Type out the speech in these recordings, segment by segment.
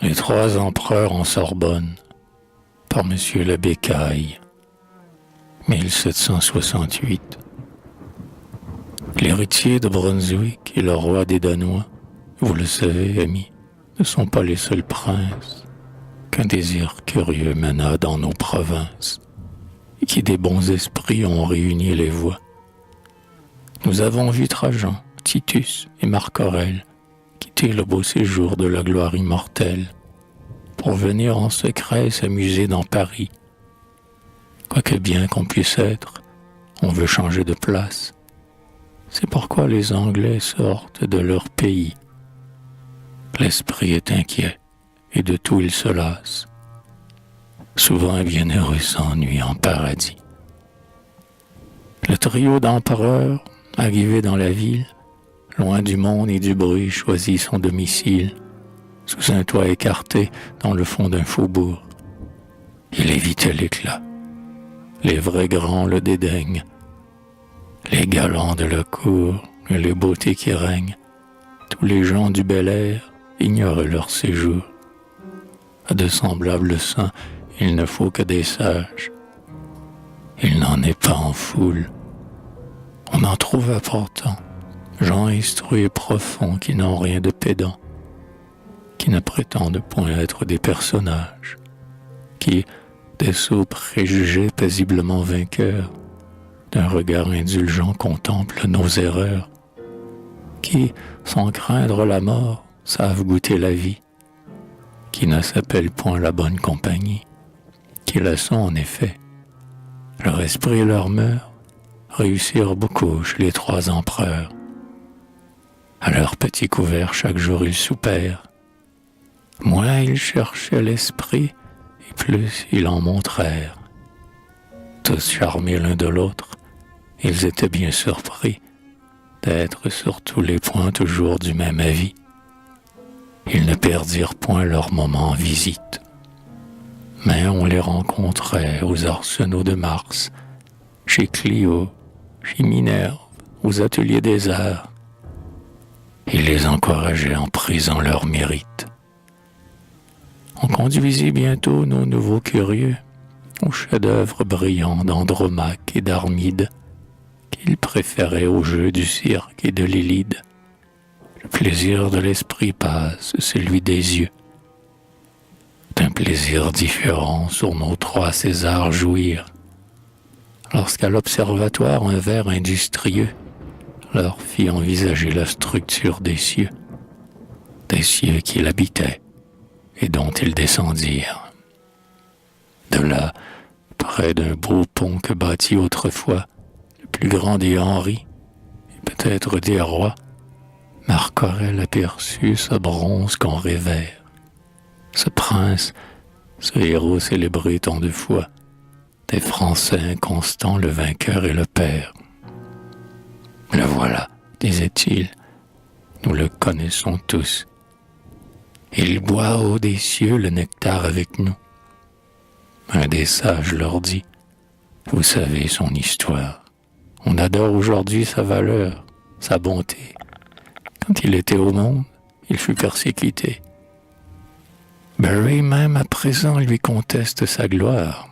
Les trois empereurs en Sorbonne, par Monsieur la Bécaille, 1768. L'héritier de Brunswick et le roi des Danois, vous le savez, amis, ne sont pas les seuls princes qu'un désir curieux mena dans nos provinces, et qui des bons esprits ont réuni les voix. Nous avons vu Trajan, Titus et Marc Aurèle quitter le beau séjour de la gloire immortelle pour venir en secret s'amuser dans Paris. Quoique bien qu'on puisse être, on veut changer de place. C'est pourquoi les Anglais sortent de leur pays. L'esprit est inquiet, et de tout il se lasse. Souvent un bienheureux s'ennuie en paradis. Le trio d'empereurs, arrivé dans la ville, loin du monde et du bruit, choisit son domicile, sous un toit écarté dans le fond d'un faubourg. Il évitait l'éclat. Les vrais grands le dédaignent. Les galants de la cour et les beautés qui règnent, tous les gens du bel air ignorent leur séjour. À de semblables saints, il ne faut que des sages. Il n'en est pas en foule. On en trouve pourtant, gens instruits et profonds qui n'ont rien de pédant, qui ne prétendent point être des personnages, qui, des sots préjugés paisiblement vainqueurs, d'un regard indulgent contemplent nos erreurs, qui, sans craindre la mort, savent goûter la vie, qui ne s'appellent point la bonne compagnie, qui la sont en effet. Leur esprit et leur mœurs réussirent beaucoup chez les trois empereurs. À leur petit couvert chaque jour ils soupèrent. Moins ils cherchaient l'esprit, et plus ils en montrèrent. Tous charmés l'un de l'autre, ils étaient bien surpris d'être sur tous les points toujours du même avis. Ils ne perdirent point leur moment en visite. Mais on les rencontrait aux arsenaux de Mars, chez Clio, chez Minerve, aux ateliers des arts. Ils les encourageaient en prisant leur mérite. On conduisit bientôt nos nouveaux curieux aux chefs-d'œuvre brillants d'Andromaque et d'Armide, qu'ils préféraient aux jeux du cirque et de l'Élide. Le plaisir de l'esprit passe, celui des yeux. D'un plaisir différent sur nos trois Césars jouir, lorsqu'à l'observatoire un ver industrieux leur fit envisager la structure des cieux qu'ils habitaient et dont ils descendirent. De là, près d'un beau pont que bâtit autrefois le plus grand des Henri, et peut-être des rois, Marc Aurèle aperçut ce bronze qu'on révère, ce prince, ce héros célébré tant de fois, des Français inconstants, le vainqueur et le père. Le voilà, disait-il, nous le connaissons tous. Il boit haut des cieux le nectar avec nous. Un des sages leur dit, vous savez son histoire. On adore aujourd'hui sa valeur, sa bonté. Quand il était au monde, il fut persécuté. Bury même à présent lui conteste sa gloire.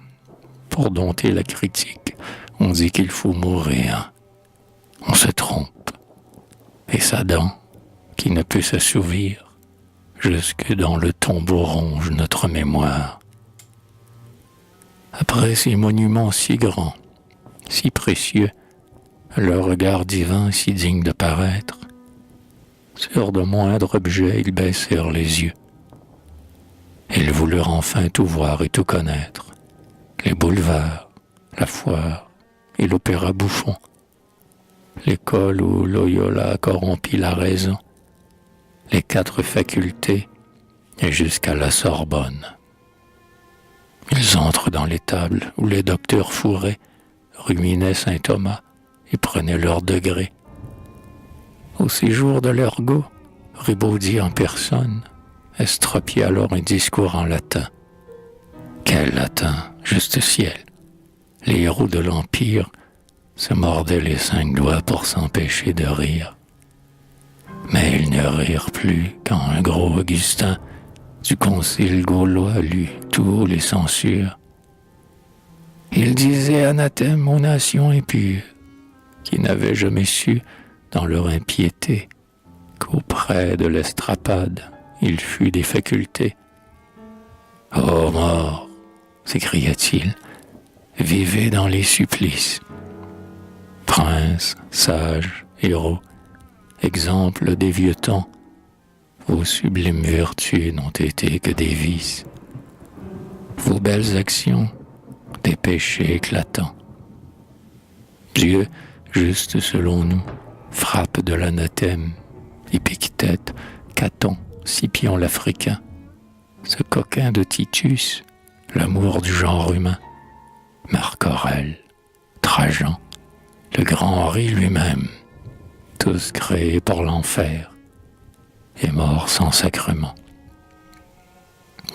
Pour dompter la critique, on dit qu'il faut mourir. On se trompe. Et sa dent, qui ne peut s'assouvir, jusque dans le tombeau ronge notre mémoire. Après ces monuments si grands, si précieux, leur regard divin si digne de paraître, sur de moindres objets ils baissèrent les yeux. Ils voulurent enfin tout voir et tout connaître, les boulevards, la foire et l'opéra bouffon, l'école où Loyola corrompit la raison, les 4 facultés et jusqu'à la Sorbonne. Ils entrent dans les tables où les docteurs fourrés ruminaient saint Thomas et prenaient leur degré. Au séjour de l'ergot, Ribaudi en personne estropie alors un discours en latin. Quel latin, juste ciel! Les héros de l'Empire se mordaient les 5 doigts pour s'empêcher de rire. Mais ils ne rirent plus quand un gros Augustin du concile gaulois lut tout haut les censures. Il disait anathème aux nations impures, qui n'avaient jamais su, dans leur impiété, qu'auprès de l'estrapade, il fut des facultés. Ô mort, s'écria-t-il, vivez dans les supplices. Princes, sages, héros, exemples des vieux temps, vos sublimes vertus n'ont été que des vices. Vos belles actions, des péchés éclatants. Dieu, juste selon nous, frappe de l'anathème Épictète, Caton, Scipion l'Africain, ce coquin de Titus, l'amour du genre humain, Marc Aurèle, Trajan, le grand Henri lui-même, tous créés pour l'enfer et morts sans sacrement.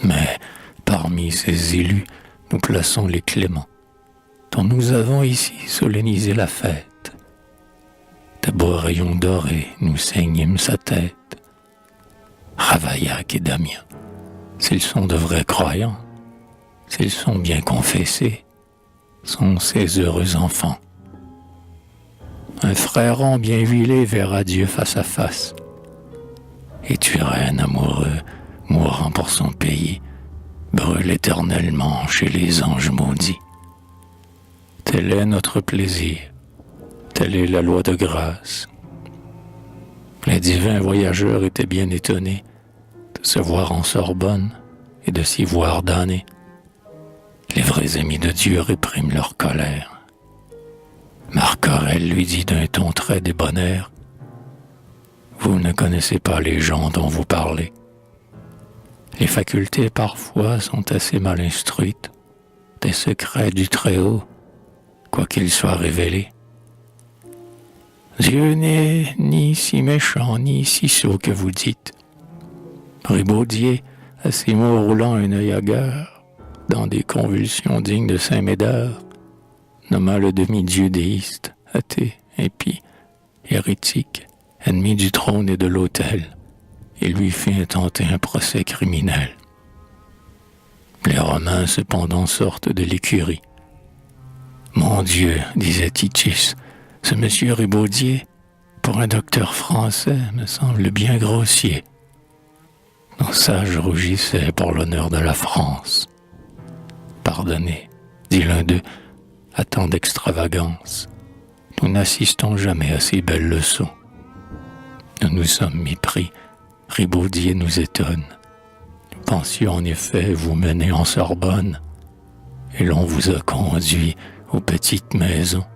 Mais parmi ces élus, nous plaçons les Cléments, dont nous avons ici solennisé la fête. De beaux rayons dorés nous ceignîmes sa tête. Ravaillac et Damien, s'ils sont de vrais croyants, s'ils sont bien confessés, sont ces heureux enfants. Un frère bien huilé verra Dieu face à face. Et Turenne amoureux, mourant pour son pays, brûle éternellement chez les anges maudits. Tel est notre plaisir, telle est la loi de grâce. Les divins voyageurs étaient bien étonnés de se voir en Sorbonne et de s'y voir damnés. Les vrais amis de Dieu répriment leur colère. Marc Aurèle lui dit d'un ton très débonnaire: vous ne connaissez pas les gens dont vous parlez. Les facultés parfois sont assez mal instruites des secrets du Très-Haut, quoiqu'ils soient révélés. Dieu n'est ni si méchant ni si sot que vous dites. Ribaudier, à ces mots roulant un œil hagard, dans des convulsions dignes de Saint-Médard, nomma le demi-dieu déiste, athée, impie, hérétique, ennemi du trône et de l'autel, et lui fit intenter un procès criminel. Les Romains cependant sortent de l'écurie. Mon Dieu, disait Titus, ce monsieur Ribaudier, pour un docteur français, me semble bien grossier. Nos sages rougissaient pour l'honneur de la France. Pardonnez, dit l'un d'eux, à tant d'extravagance. Nous n'assistons jamais à ces belles leçons. Nous nous sommes mépris. Ribaudier nous étonne. Nous pensions en effet vous mener en Sorbonne, et l'on vous a conduit aux petites maisons.